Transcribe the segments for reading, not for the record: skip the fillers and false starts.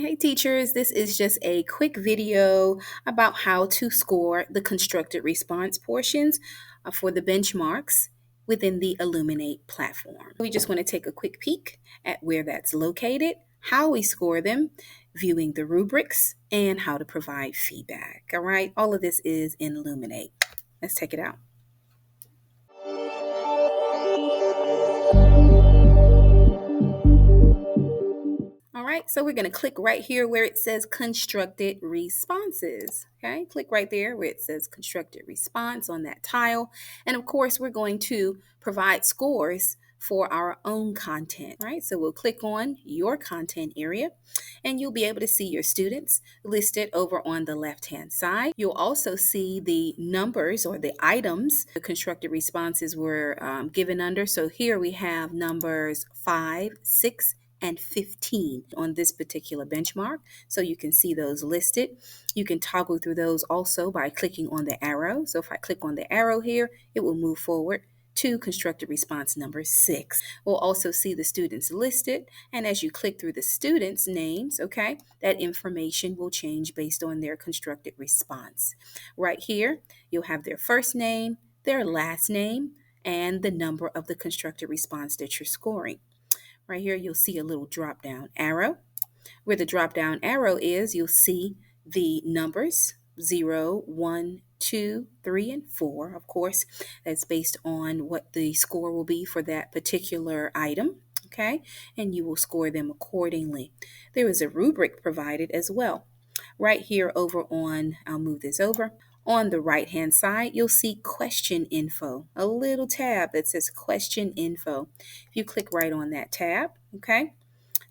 Hey teachers, this is just a quick video about how to score the constructed response portions for the benchmarks within the Illuminate platform. We just want to take a quick peek at where that's located, how we score them, viewing the rubrics, and how to provide feedback. All right, all of this is in Illuminate. Let's check it out. All right, so we're going to click right here where it says constructed responses. Okay, click right there where it says constructed response on that tile. And of course, we're going to provide scores for our own content, right? So we'll click on your content area and you'll be able to see your students listed over on the left-hand side. You'll also see the numbers or the items the constructed responses were given under. So here we have numbers 5, 6, and 15 on this particular benchmark. So you can see those listed. You can toggle through those also by clicking on the arrow. So if I click on the arrow here, it will move forward to constructed response number 6. We'll also see the students listed. And as you click through the students' names, okay, that information will change based on their constructed response. Right here, you'll have their first name, their last name, and the number of the constructed response that you're scoring. Right here, you'll see a little drop down arrow. Where the drop down arrow is, you'll see the numbers 0, 1, 2, 3, and 4. Of course, that's based on what the score will be for that particular item. Okay, and you will score them accordingly. There is a rubric provided as well. Right here over on, I'll move this over. On the right-hand side, you'll see question info, a little tab that says question info. If you click right on that tab, okay,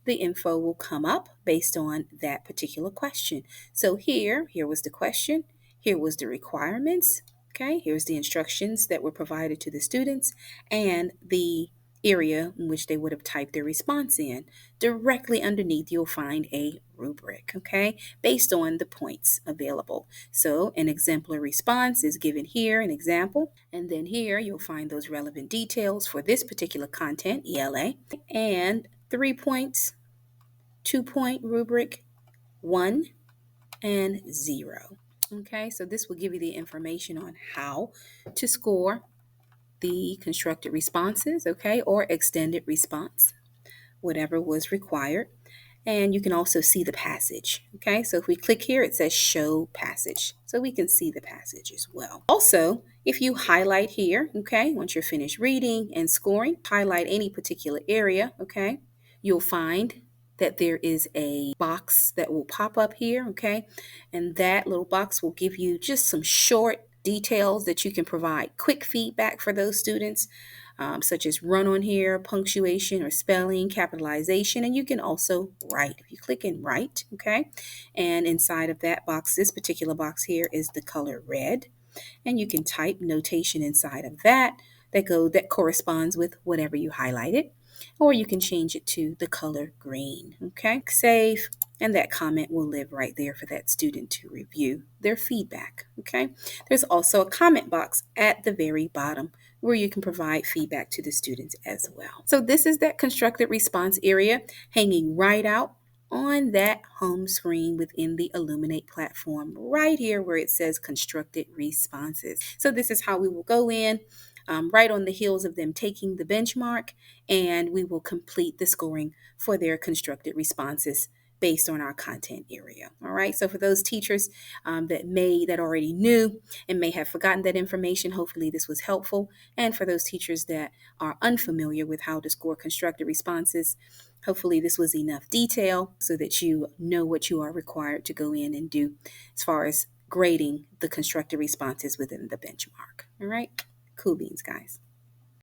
the info will come up based on that particular question. So here was the question, here was the requirements, okay, here's the instructions that were provided to the students and the area in which they would have typed their response in. Directly underneath, you'll find a rubric, okay, based on the points available. So an exemplar response is given here, an example, and then here you'll find those relevant details for this particular content, ELA, and 3 points, 2-point rubric, 1, and 0. Okay, so this will give you the information on how to score the constructed responses, okay, or extended response, whatever was required. And you can also see the passage, okay? So if we click here, it says show passage. So we can see the passage as well. Also, if you highlight here, okay, once you're finished reading and scoring, highlight any particular area, okay, you'll find that there is a box that will pop up here, okay? And that little box will give you just some short details that you can provide quick feedback for those students, such as run on here, punctuation or spelling, capitalization, and you can also write. If you click in write, okay, and inside of that box, this particular box here is the color red, and you can type notation inside of that that corresponds with whatever you highlighted, or you can change it to the color green, okay? Save, and that comment will live right there for that student to review their feedback, okay? There's also a comment box at the very bottom where you can provide feedback to the students as well. So this is that constructed response area hanging right out on that home screen within the Illuminate platform, right here where it says constructed responses. So this is how we will go in right on the heels of them taking the benchmark, and we will complete the scoring for their constructed responses based on our content area. All right. So for those teachers that already knew and may have forgotten that information, hopefully this was helpful. And for those teachers that are unfamiliar with how to score constructed responses, hopefully this was enough detail so that you know what you are required to go in and do as far as grading the constructed responses within the benchmark. All right. Cool beans, guys.